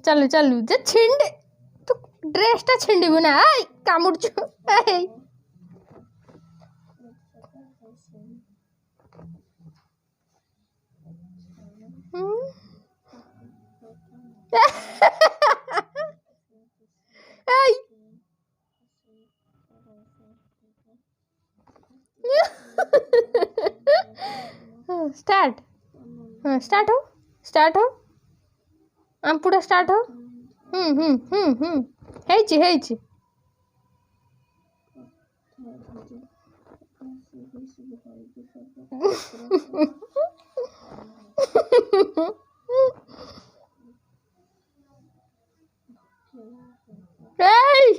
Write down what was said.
ଚାଲୁ ଚାଲୁ ଯେ ଛିଣ୍ଡେ ତୁ ଡ୍ରେସଟା ଛିଣ୍ଡିବୁ ନା ଆଇ କାମୁଡୁଛୁ ଏଇ स्टार्ट स्टार्ट हो स्टार्ट हो आमपुड़ा स्टार्ट हो ହେଇଛି ହେଇଛି ଏଇ